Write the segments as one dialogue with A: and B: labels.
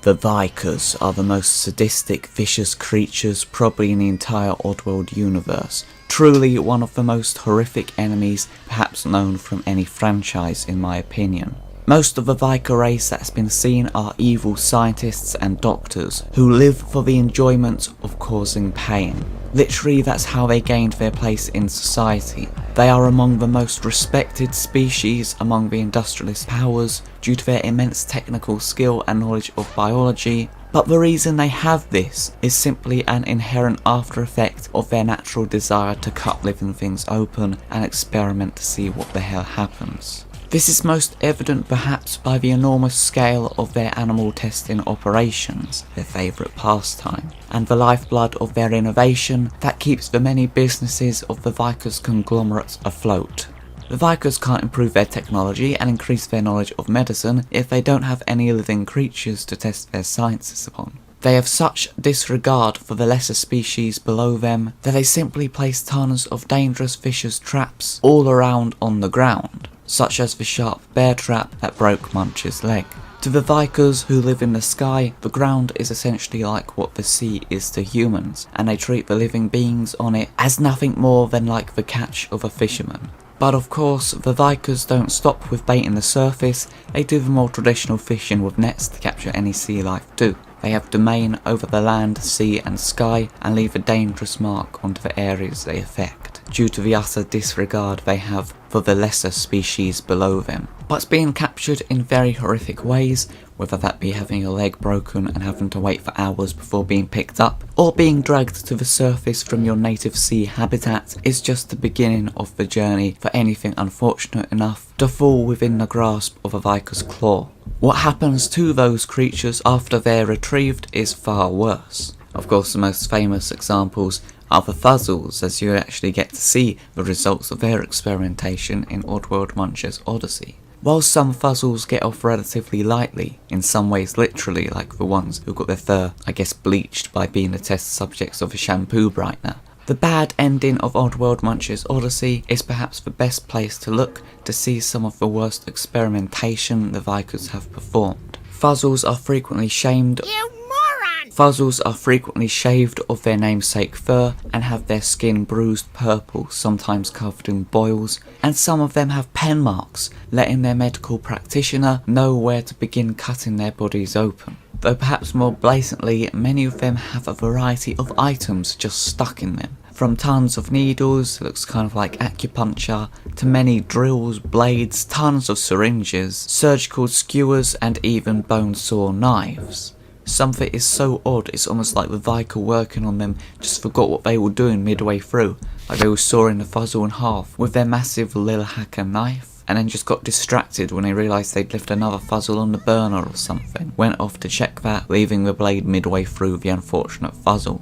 A: The Vykkers are the most sadistic, vicious creatures probably in the entire Oddworld universe. Truly one of the most horrific enemies perhaps known from any franchise in my opinion. Most of the Vykker race that's been seen are evil scientists and doctors who live for the enjoyment of causing pain. Literally, that's how they gained their place in society. They are among the most respected species among the industrialist powers due to their immense technical skill and knowledge of biology, but the reason they have this is simply an inherent after effect of their natural desire to cut living things open and experiment to see what the hell happens. This is most evident perhaps by the enormous scale of their animal testing operations, their favourite pastime, and the lifeblood of their innovation that keeps the many businesses of the Vykkers Conglomerate afloat. The Vykkers can't improve their technology and increase their knowledge of medicine if they don't have any living creatures to test their sciences upon. They have such disregard for the lesser species below them that they simply place tons of dangerous vicious traps all around on the ground, such as the sharp bear trap that broke Munch's leg. To the Vykkers who live in the sky, the ground is essentially like what the sea is to humans, and they treat the living beings on it as nothing more than like the catch of a fisherman. But of course, the Vykkers don't stop with baiting the surface, they do the more traditional fishing with nets to capture any sea life too. They have domain over the land, sea and sky and leave a dangerous mark onto the areas they affect, due to the utter disregard they have for the lesser species below them. But being captured in very horrific ways, whether that be having your leg broken and having to wait for hours before being picked up, or being dragged to the surface from your native sea habitat, is just the beginning of the journey for anything unfortunate enough to fall within the grasp of a Vykker's claw. What happens to those creatures after they're retrieved is far worse. Of course, the most famous examples are the Fuzzles, as you actually get to see the results of their experimentation in Oddworld Munch's Oddysee. While some Fuzzles get off relatively lightly, in some ways literally, like the ones who got their fur, bleached by being the test subjects of a shampoo brightener, the bad ending of Oddworld Munch's Oddysee is perhaps the best place to look to see some of the worst experimentation the Vykkers have performed. Fuzzles are frequently shamed. Fuzzles are frequently shaved of their namesake fur and have their skin bruised purple, sometimes covered in boils, and some of them have pen marks, letting their medical practitioner know where to begin cutting their bodies open. Though perhaps more blatantly, many of them have a variety of items just stuck in them. From tons of needles, looks kind of like acupuncture, to many drills, blades, tons of syringes, surgical skewers, and even bone saw knives. Something is so odd, it's almost like the Vykker working on them just forgot what they were doing midway through, like they were sawing the Fuzzle in half with their massive lil hacker knife, and then just got distracted when they realised they'd left another Fuzzle on the burner or something, went off to check that, leaving the blade midway through the unfortunate Fuzzle.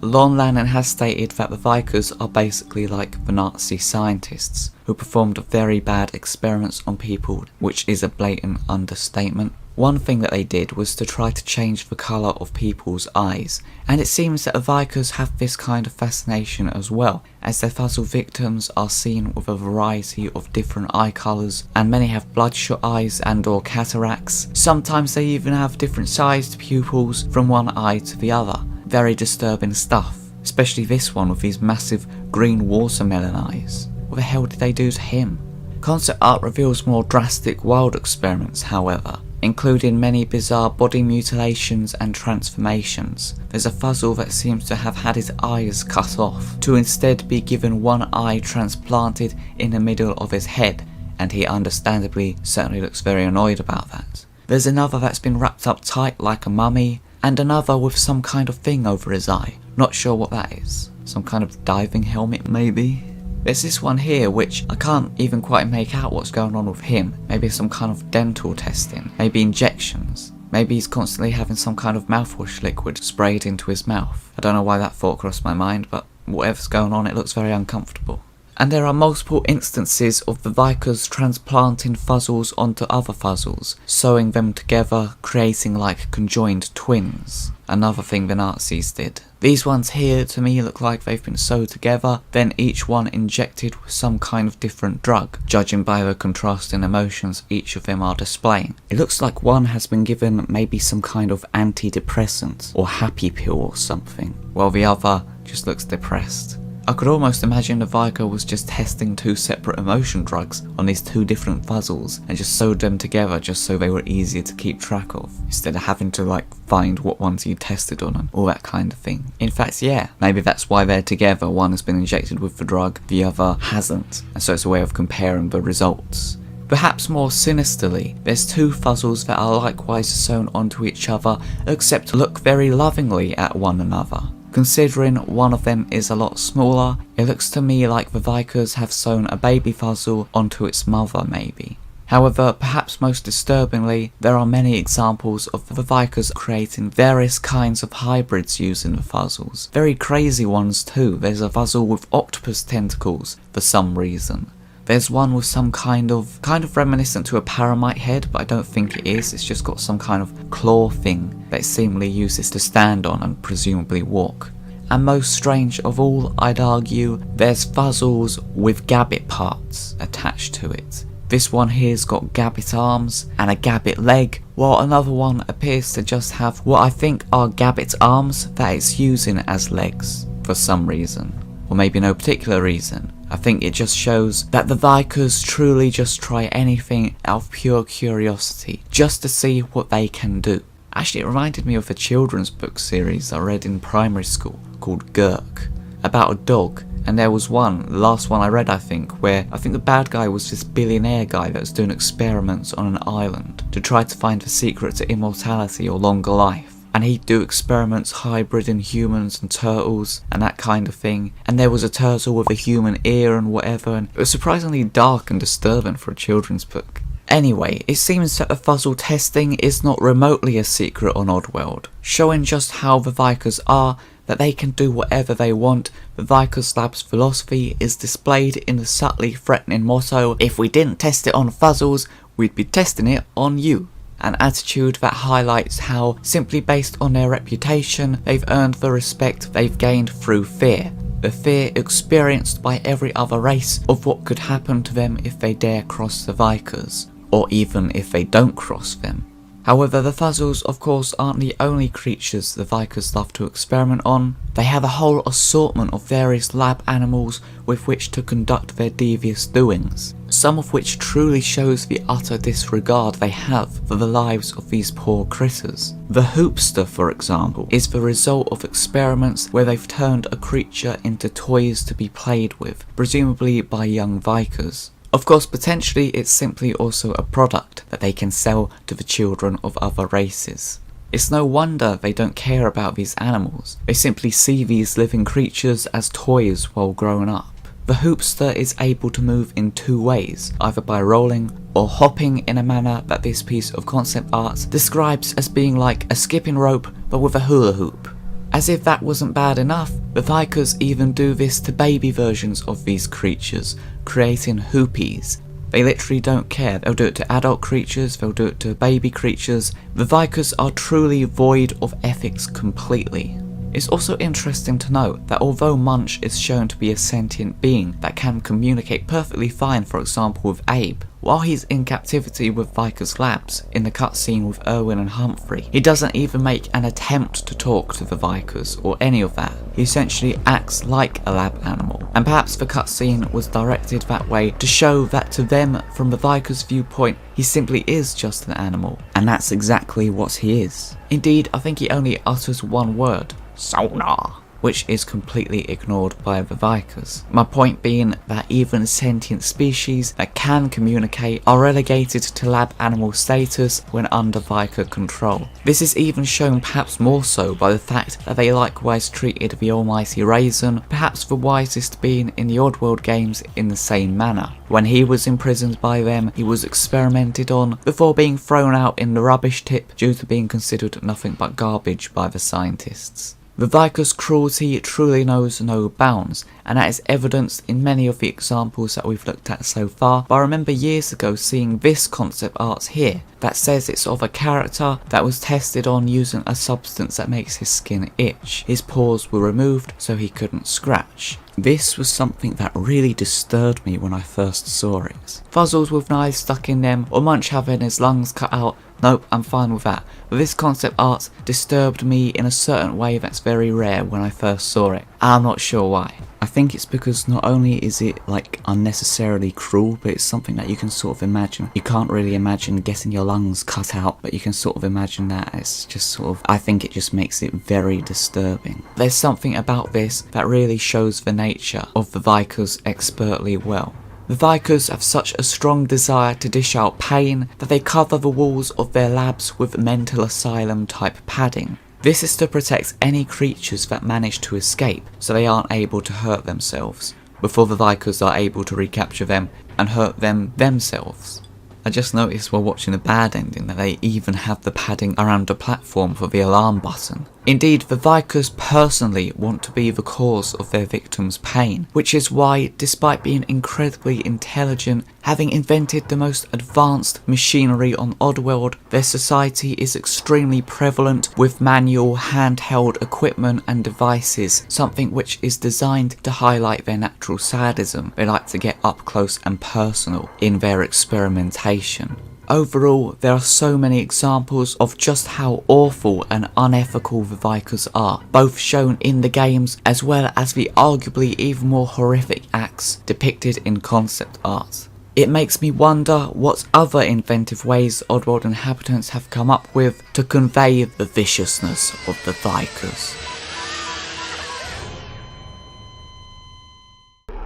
A: Lorne Lanning has stated that the Vykkers are basically like the Nazi scientists, who performed very bad experiments on people, which is a blatant understatement. One thing that they did was to try to change the colour of people's eyes, and it seems that the Vykkers have this kind of fascination as well, as their Fuzzle victims are seen with a variety of different eye colours, and many have bloodshot eyes and or cataracts. Sometimes they even have different sized pupils from one eye to the other. Very disturbing stuff, especially this one with these massive green watermelon eyes. What the hell did they do to him? Concept art reveals more drastic wild experiments, however, including many bizarre body mutilations and transformations. There's a Fuzzle that seems to have had his eyes cut off, to instead be given one eye transplanted in the middle of his head, and he understandably certainly looks very annoyed about that. There's another that's been wrapped up tight like a mummy, and another with some kind of thing over his eye. Not sure what that is. Some kind of diving helmet maybe? There's this one here which I can't even quite make out what's going on with him. Maybe some kind of dental testing, maybe injections. Maybe he's constantly having some kind of mouthwash liquid sprayed into his mouth. I don't know why that thought crossed my mind, but whatever's going on, it looks very uncomfortable. And there are multiple instances of the Vykkers transplanting Fuzzles onto other Fuzzles, sewing them together, creating like conjoined twins. Another thing the Nazis did. These ones here to me look like they've been sewed together, then each one injected with some kind of different drug, judging by the contrasting emotions each of them are displaying. It looks like one has been given maybe some kind of antidepressant or happy pill or something, while the other just looks depressed. I could almost imagine the Vykker was just testing two separate emotion drugs on these two different Fuzzles and just sewed them together just so they were easier to keep track of, instead of having to like find what ones you tested on and all that kind of thing. In fact, yeah, maybe that's why they're together. One has been injected with the drug, the other hasn't, and so it's a way of comparing the results. Perhaps more sinisterly, there's two Fuzzles that are likewise sewn onto each other, except look very lovingly at one another. Considering one of them is a lot smaller, it looks to me like the Vykkers have sewn a baby Fuzzle onto its mother maybe. However, perhaps most disturbingly, there are many examples of the Vykkers creating various kinds of hybrids using the Fuzzles. Very crazy ones too. There's a Fuzzle with octopus tentacles for some reason. There's one with some kind of reminiscent to a paramite head, but I don't think it is. It's just got some kind of claw thing that it seemingly uses to stand on and presumably walk. And most strange of all, I'd argue, there's Fuzzles with gabbit parts attached to it. This one here's got gabbit arms and a gabbit leg, while another one appears to just have what I think are gabbit arms that it's using as legs for some reason. Or maybe no particular reason. I think it just shows that the Vykkers truly just try anything out of pure curiosity, just to see what they can do. Actually, it reminded me of a children's book series I read in primary school called Gurk, about a dog. And there was one, the last one I read I think, where I think the bad guy was this billionaire guy that was doing experiments on an island to try to find the secret to immortality or longer life. And he'd do experiments hybriding humans and turtles and that kind of thing. And there was a turtle with a human ear and whatever, and it was surprisingly dark and disturbing for a children's book. Anyway, it seems that the Fuzzle testing is not remotely a secret on Oddworld, showing just how the Vykkers are, that they can do whatever they want. The Vykkers Labs philosophy is displayed in the subtly threatening motto, "If we didn't test it on Fuzzles, we'd be testing it on you." An attitude that highlights how, simply based on their reputation, they've earned the respect they've gained through fear. The fear experienced by every other race of what could happen to them if they dare cross the Vykkers, or even if they don't cross them. However, the Fuzzles of course aren't the only creatures the Vykkers love to experiment on. They have a whole assortment of various lab animals with which to conduct their devious doings, some of which truly shows the utter disregard they have for the lives of these poor critters. The hoopster, for example, is the result of experiments where they've turned a creature into toys to be played with, presumably by young Vykkers. Of course, potentially it's simply also a product that they can sell to the children of other races. It's no wonder they don't care about these animals. They simply see these living creatures as toys while growing up. The hoopster is able to move in two ways, either by rolling or hopping in a manner that this piece of concept art describes as being like a skipping rope but with a hula hoop. As if that wasn't bad enough, the Vykkers even do this to baby versions of these creatures, creating hoopies. They literally don't care. They'll do it to adult creatures, they'll do it to baby creatures. The Vykkers are truly void of ethics completely. It's also interesting to note that although Munch is shown to be a sentient being that can communicate perfectly fine, for example with Abe, while he's in captivity with Vykkers Labs in the cutscene with Erwin and Humphrey, he doesn't even make an attempt to talk to the Vykkers or any of that. He essentially acts like a lab animal, and perhaps the cutscene was directed that way to show that to them, from the Vykkers' viewpoint, he simply is just an animal, and that's exactly what he is. Indeed, I think he only utters one word, sonar, which is completely ignored by the Vykkers. My point being that even sentient species that can communicate are relegated to lab animal status when under Vykker control. This is even shown perhaps more so by the fact that they likewise treated the almighty Raisin, perhaps the wisest being in the Oddworld games, in the same manner. When he was imprisoned by them, he was experimented on before being thrown out in the rubbish tip due to being considered nothing but garbage by the scientists. The Vykkers' cruelty truly knows no bounds, and that is evidenced in many of the examples that we've looked at so far, but I remember years ago seeing this concept art here, that says it's of a character that was tested on using a substance that makes his skin itch. His paws were removed so he couldn't scratch. This was something that really disturbed me when I first saw it. Fuzzles with knives stuck in them, or Munch having his lungs cut out, nope, I'm fine with that. But this concept art disturbed me in a certain way that's very rare when I first saw it. I'm not sure why. I think it's because not only is it like unnecessarily cruel, but it's something that you can sort of imagine. You can't really imagine getting your lungs cut out, but you can sort of imagine that. It's just sort of, I think it just makes it very disturbing. There's something about this that really shows the nature of the Vykkers expertly well. The Vykkers have such a strong desire to dish out pain that they cover the walls of their labs with mental asylum type padding. This is to protect any creatures that manage to escape, so they aren't able to hurt themselves, before the Vykkers are able to recapture them and hurt them themselves. I just noticed while watching the bad ending that they even have the padding around the platform for the alarm button. Indeed, the Vykkers personally want to be the cause of their victims' pain, which is why, despite being incredibly intelligent, having invented the most advanced machinery on Oddworld, their society is extremely prevalent with manual, handheld equipment and devices, something which is designed to highlight their natural sadism. They like to get up close and personal in their experimentation. Overall, there are so many examples of just how awful and unethical the Vykkers are, both shown in the games as well as the arguably even more horrific acts depicted in concept art. It makes me wonder what other inventive ways Oddworld Inhabitants have come up with to convey the viciousness of the Vykkers.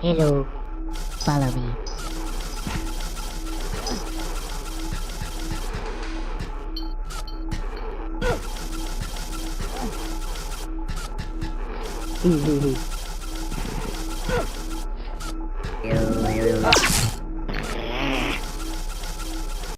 B: Hello, follow me.